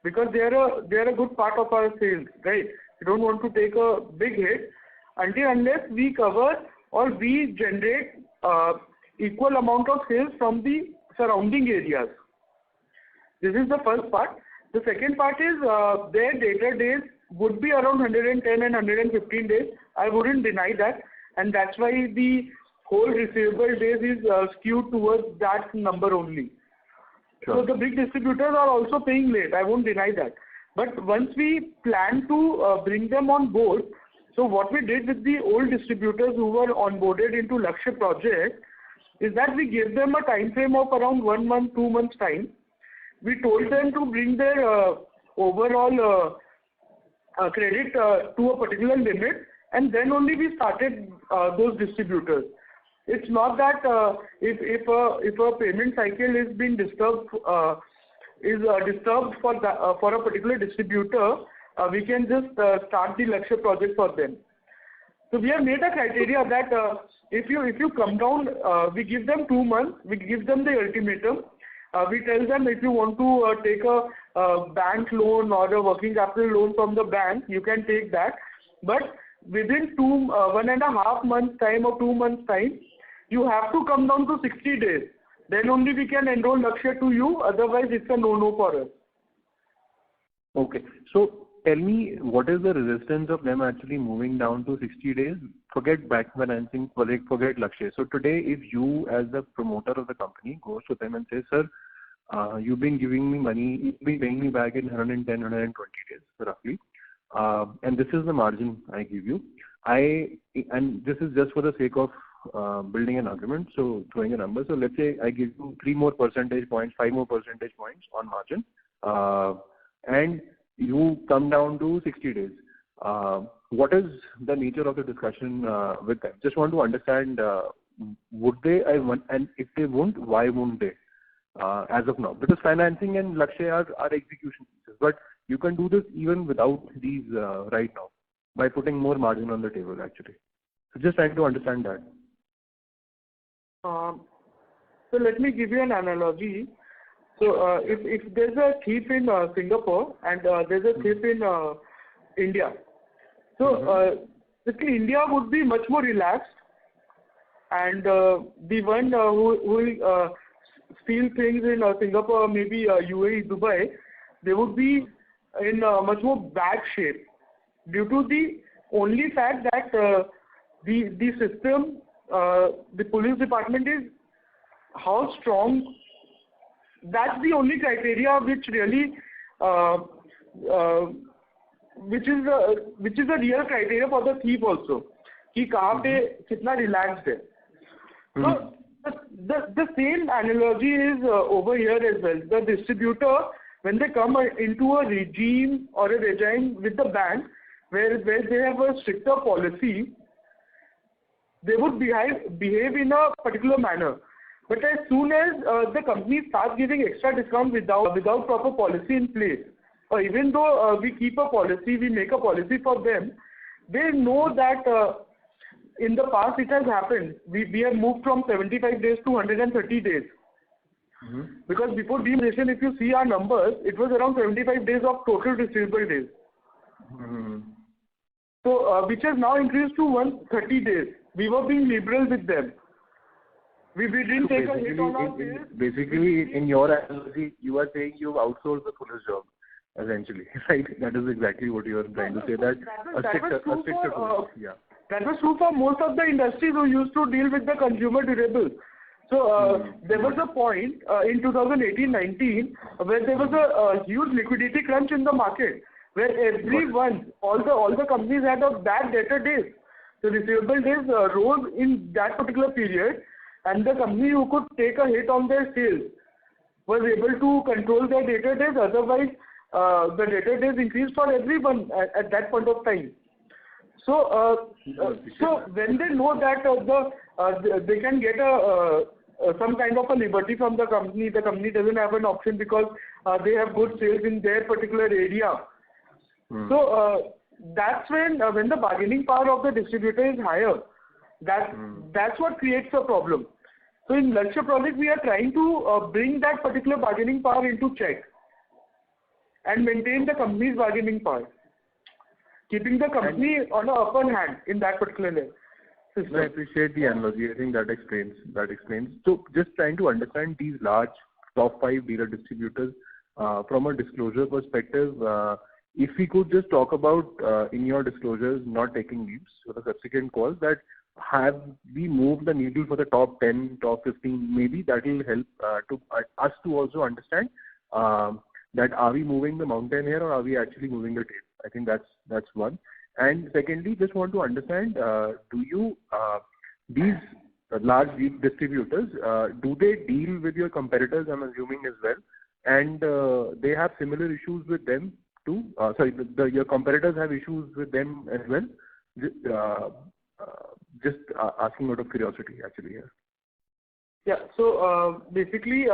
because they are a good part of our sales. Right. We don't want to take a big hit unless we cover or we generate equal amount of sales from the surrounding areas. This is the first part. The second part is their debtor days would be around 110 and 115 days. I wouldn't deny that, and that's why the whole receivable days is skewed towards that number only. Sure. So the big distributors are also paying late. I won't deny that. But once we plan to bring them on board, so what we did with the old distributors who were onboarded into Lakshya project is that we gave them a time frame of around 1 month, 2 months time. We told them to bring their overall credit to a particular limit, and then only we started those distributors. It's not that if a payment cycle is being disturbed for a particular distributor, we can just start the Lakshya project for them. So we have made a criteria that if you come down, we give them 2 months, we give them the ultimatum. We tell them if you want to take a bank loan or a working capital loan from the bank, you can take that. But within 1.5 months time or 2 months time, you have to come down to 60 days. Then only we can enroll Lakshya to you. Otherwise, it's a no-no for us. Okay. So tell me, what is the resistance of them actually moving down to 60 days? Forget back financing, forget Lakshya. So today, if you as the promoter of the company goes to them and says, sir, you've been giving me money, you've been paying me back in 110, 120 days roughly, and this is the margin I give you. And this is just for the sake of building an argument, so throwing a number. So let's say I give you 3 more percentage points, 5 more percentage points on margin, and you come down to 60 days. What is the nature of the discussion with them? Just want to understand, would they, and if they won't, why won't they as of now? Because financing and Lakshya are execution pieces, but you can do this even without these right now by putting more margin on the table actually. So just trying to understand that. So let me give you an analogy. So if there's a thief in Singapore and there's a thief in India, so India would be much more relaxed, and the one who will steal things in Singapore, maybe UAE, Dubai, they would be in much more bad shape due to the only fact that the system, the police department is how strong. That's the only criteria which really, which is a real criteria for the thief also. कि कहाँ पे कितना relaxed है. So the same analogy is over here as well. The distributor, when they come into a regime or a regime with the bank, where they have a stricter policy, they would behave in a particular manner. But as soon as the company starts giving extra discount without proper policy in place, or even though we keep a policy, we make a policy for them, they know that in the past it has happened. We have moved from 75 days to 130 days. Because before demonetization, if you see our numbers, it was around 75 days of total receivable days. So which has now increased to 130 days. We were being liberal with them. We didn't take a hit on our sales. Basically, in your analogy, you are saying you've outsourced the police job, essentially, right? That is exactly what you are trying to say. That That was true for most of the industries who used to deal with the consumer durables. So there was a point in 2018-19 where there was a huge liquidity crunch in the market, where everyone, all the companies had a bad debtor days. The receivable days rose in that particular period, and the company who could take a hit on their sales was able to control their debtor days. Otherwise, the debtor days increased for everyone at that point of time. So, so when they know that they can get some kind of a liberty from the company doesn't have an option because they have good sales in their particular area. So that's when the bargaining power of the distributor is higher. That's what creates a problem. So in Lakshya project, we are trying to bring that particular bargaining power into check and maintain the company's bargaining power, keeping the company on the upper hand in that particular system. I appreciate the analogy. I think that explains. So just trying to understand these large top 5 dealer distributors from a disclosure perspective. If we could just talk about in your disclosures, not taking leaves for the subsequent calls, that have we moved the needle for the top 10, top 15? Maybe that will help us to also understand that are we moving the mountain here or are we actually moving the tape? I think that's one. And secondly, just want to understand, do you these large distributors, do they deal with your competitors? I'm assuming as well, and they have similar issues with them too. Your competitors have issues with them as well. Just asking out of curiosity, actually. Here. Yeah. So basically,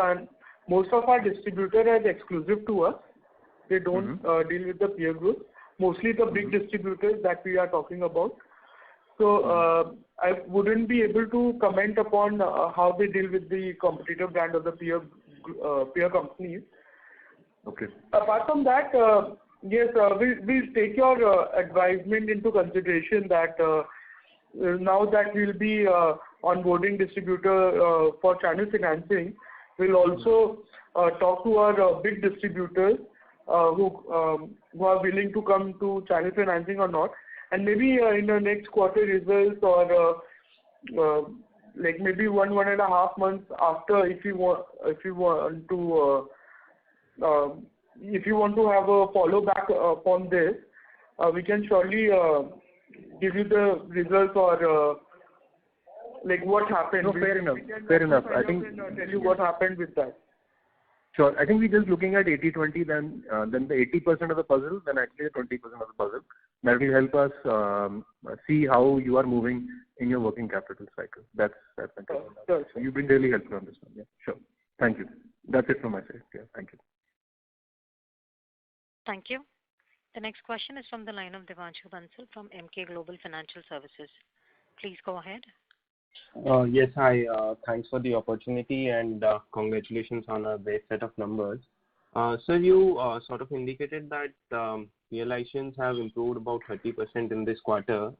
most of our distributors are exclusive to us. They don't deal with the peer group. Mostly the big distributors that we are talking about. So I wouldn't be able to comment upon how they deal with the competitor brand or the peer companies. Okay. Apart from that, yes, we'll take your advisement into consideration that now that we'll be onboarding distributor for channel financing, we'll also talk to our big distributors who are willing to come to channel financing or not, and maybe in the next quarter results or like maybe 1.5 months after, if you want to have a follow back upon this, we can surely give you the results or like what happened. No, fair enough. Fair enough. I think tell you what happened with that. Sure. I think we're just looking at 80-20, then the 80% of the puzzle, then actually the 20% of the puzzle. That will help us see how you are moving in your working capital cycle. That's Sure. So you've been really helpful on this one. Yeah, sure. Thank you. That's it from my side. Yeah, thank you. Thank you. The next question is from the line of Devanshu Bansal from Emkay Global Financial Services. Please go ahead. Yes, hi. Thanks for the opportunity and congratulations on a great set of numbers. So you sort of indicated that realizations have improved about 30% in this quarter.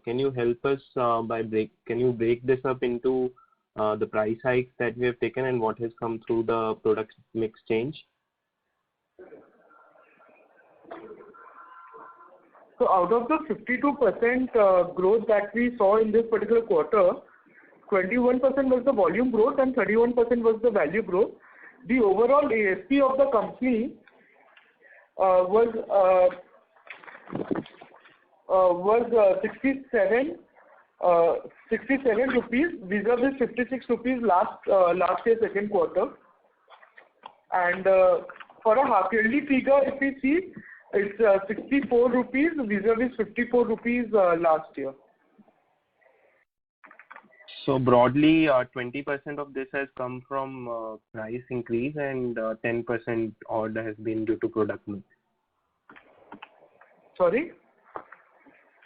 Can you help us can you break this up into the price hikes that we have taken and what has come through the product mix change? So out of the 52% growth that we saw in this particular quarter, 21% was the volume growth and 31% was the value growth. The overall ASP of the company was 67 rupees vis-a-vis 56 rupees last year second quarter. And for a half yearly figure, if we see, it's 64 rupees vis-a-vis 54 rupees last year. So broadly, 20% of this has come from price increase and 10% odd has been due to product mix. Sorry?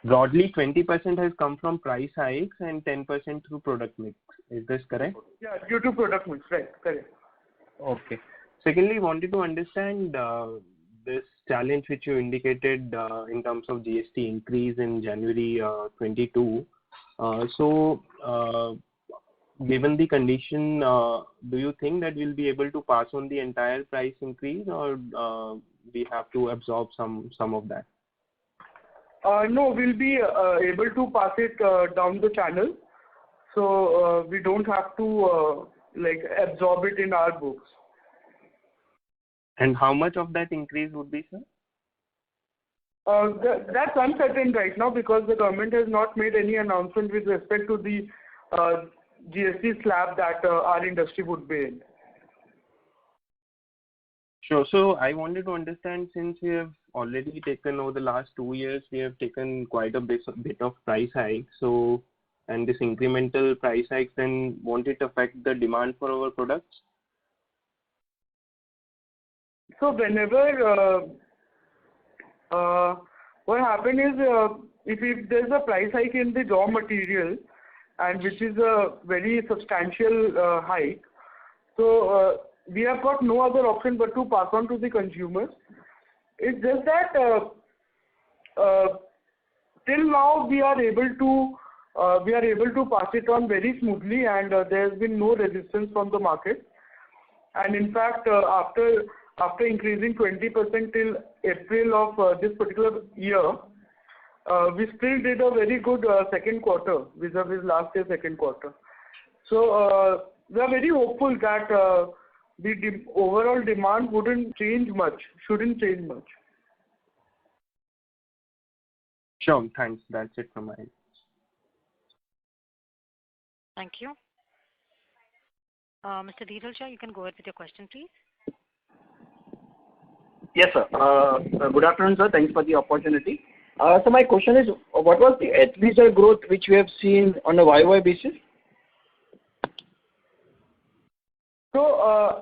Broadly, 20% has come from price hikes and 10% through product mix. Is this correct? Yeah, due to product mix, right, correct. Okay. Secondly, wanted to understand this challenge which you indicated in terms of GST increase in January 22. So, given the condition, do you think that we'll be able to pass on the entire price increase or we have to absorb some of that? No, we'll be able to pass it down the channel. So, we don't have to absorb it in our books. And how much of that increase would be, sir? That's uncertain right now because the government has not made any announcement with respect to the GST slab that our industry would be in. Sure. So I wanted to understand, since we have already taken over the last 2 years, we have taken quite a bit of price hike. So, and this incremental price hikes, then won't it affect the demand for our products? So whenever what happened is if there's a price hike in the raw material and which is a very substantial hike, so we have got no other option but to pass on to the consumers. It's just that till now we are able to pass it on very smoothly and there has been no resistance from the market. And in fact, after increasing 20% till April of this particular year, we still did a very good second quarter vis-a-vis last year second quarter. So we are very hopeful that the overall demand shouldn't change much. Sure, thanks. That's it from my end. Thank you. Mr. Dhiral Shah, you can go ahead with your question, please. Yes, sir. Good afternoon, sir. Thanks for the opportunity. So my question is, what was the athleisure growth which we have seen on a YY basis? So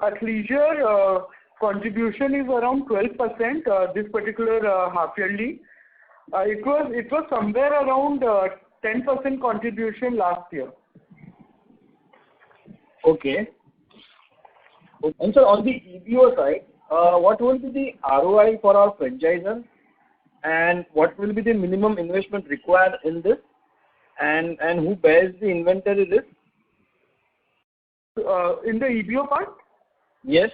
athleisure contribution is around 12% this particular half yearly. It was somewhere around 10% contribution last year. Okay. And so on the EBO side, what will be the ROI for our franchisor, and what will be the minimum investment required in this, and who bears the inventory risk? In the EBO part? Yes.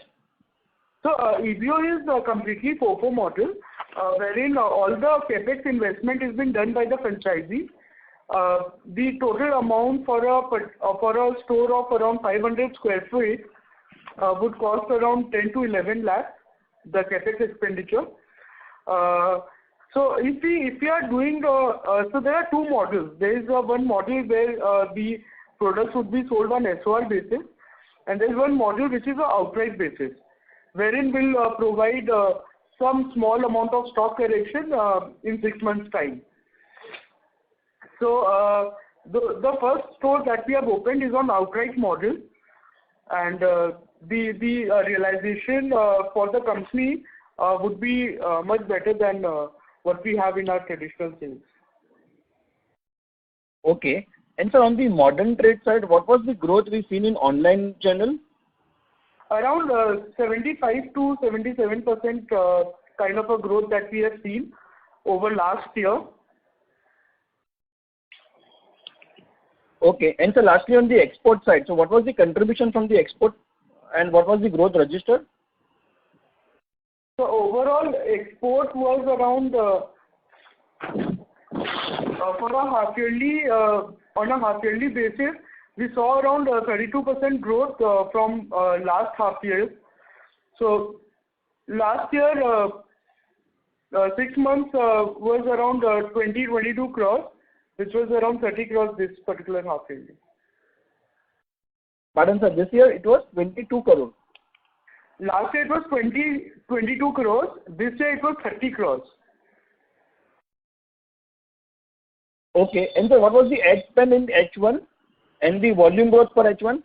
So EBO is a completely FOFO model, wherein all the capex investment is being done by the franchisee. The total amount for a store of around 500 square feet would cost around 10 to 11 lakhs, the capex expenditure. So if we are doing, so there are two models. There is one model where the products would be sold on SOR basis, and there is one model which is an outright basis, wherein we'll provide some small amount of stock correction in 6 months' time. So the first store that we have opened is on outright model, and the realization for the company would be much better than what we have in our traditional sales. Okay. And so on the modern trade side, what was the growth we've seen in online channel? Around 75 to 77% kind of a growth that we have seen over last year. Okay. And so lastly, on the export side, so what was the contribution from the export, and what was the growth registered? So overall, export was around for a half yearly on a half yearly basis, we saw around 32% growth from last half year. So last year, 6 months was around 22 crores, which was around 30 crores this particular half year. Pardon, sir, this year it was 22 crores. Last year it was 22 crores. This year it was 30 crores. Okay. And so what was the ad spend in H1 and the volume growth for H1?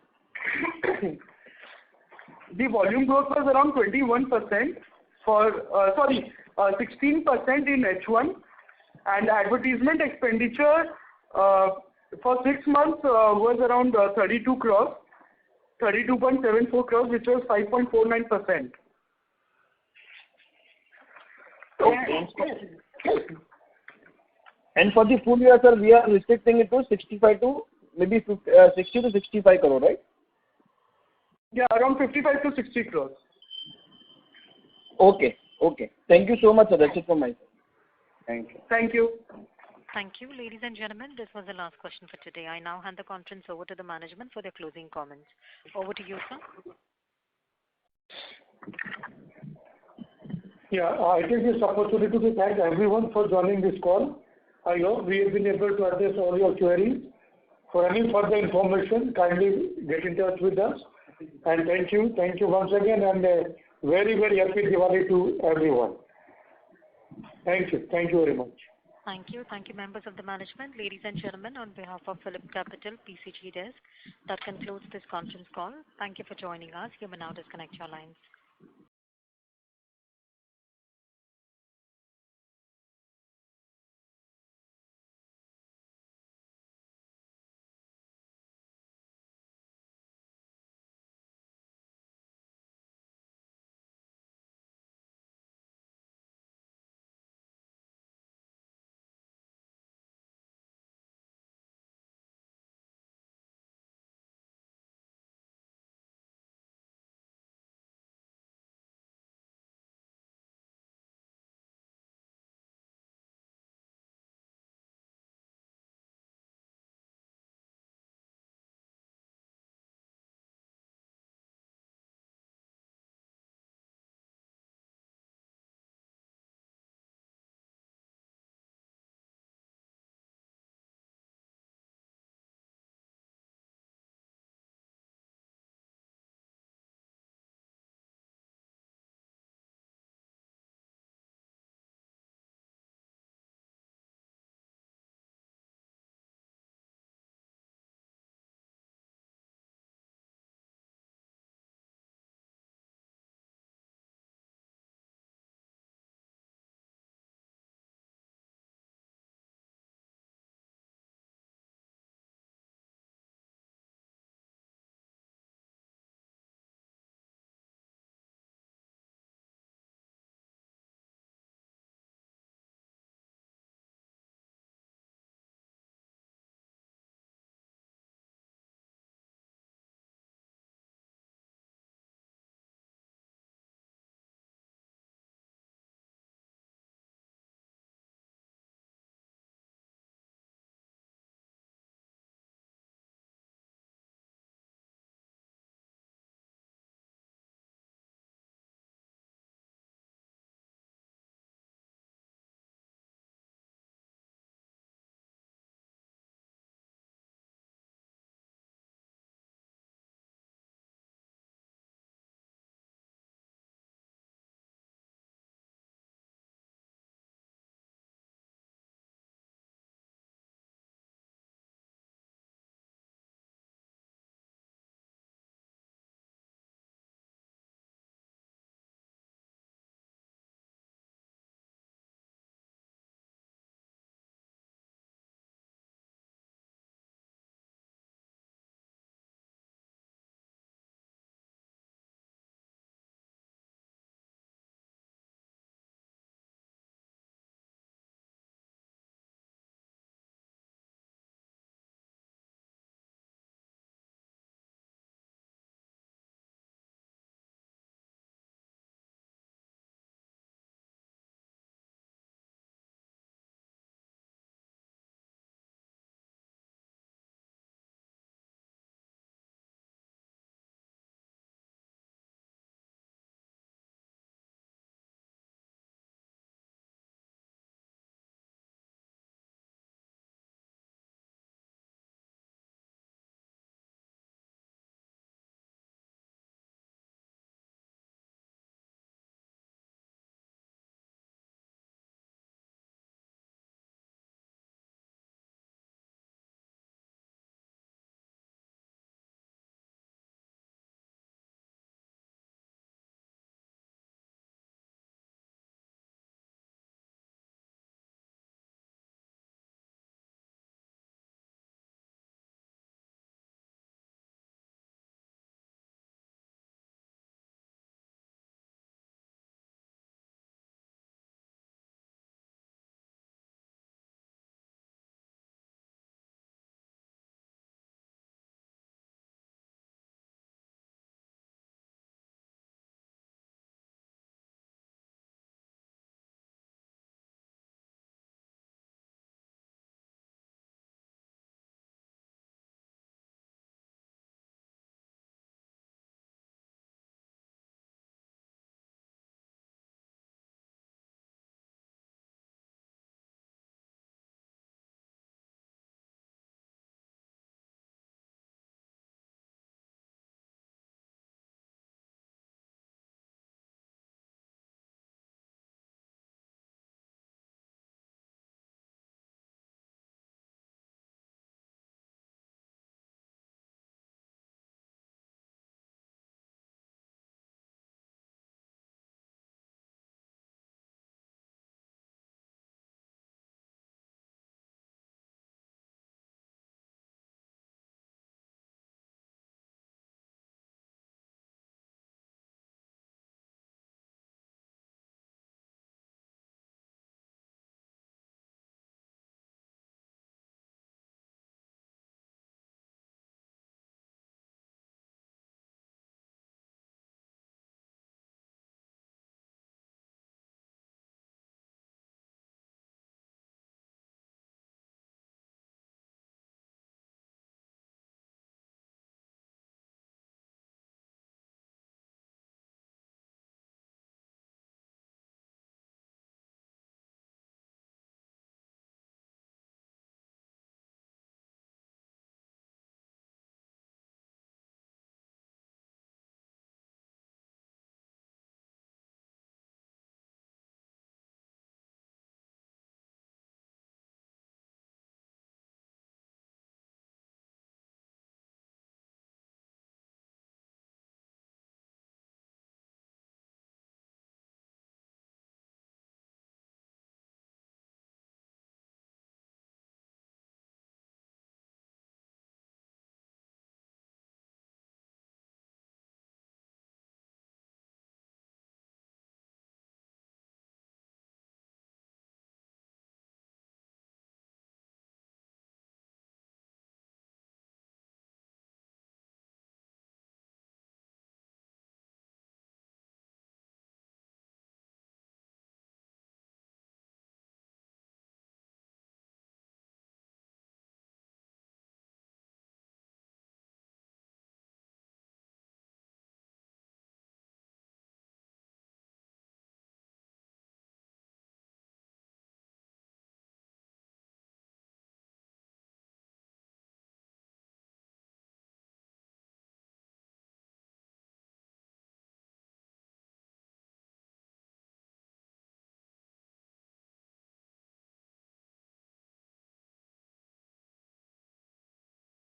The volume growth was around 21% for 16% in H1, and advertisement expenditure for 6 months was around 32 crores, 32.74 crores, which was 5.49%. And for the full year, sir, we are restricting it to 65 to maybe 60 to 65 crore, right? Yeah, around 55 to 60 crores. Okay. Okay. Thank you so much, sir. That's it from my side. Thank you. Thank you. Thank you. Ladies and gentlemen, this was the last question for today. I now hand the conference over to the management for their closing comments. Over to you, sir. Yeah, I take this opportunity to thank everyone for joining this call. I hope we have been able to address all your queries. For any further information, kindly get in touch with us. And thank you once again, and a very, very happy Diwali to everyone. Thank you very much. Thank you. Thank you, members of the management. Ladies and gentlemen, on behalf of Phillip Capital PCG Desk, that concludes this conference call. Thank you for joining us. You may now disconnect your lines.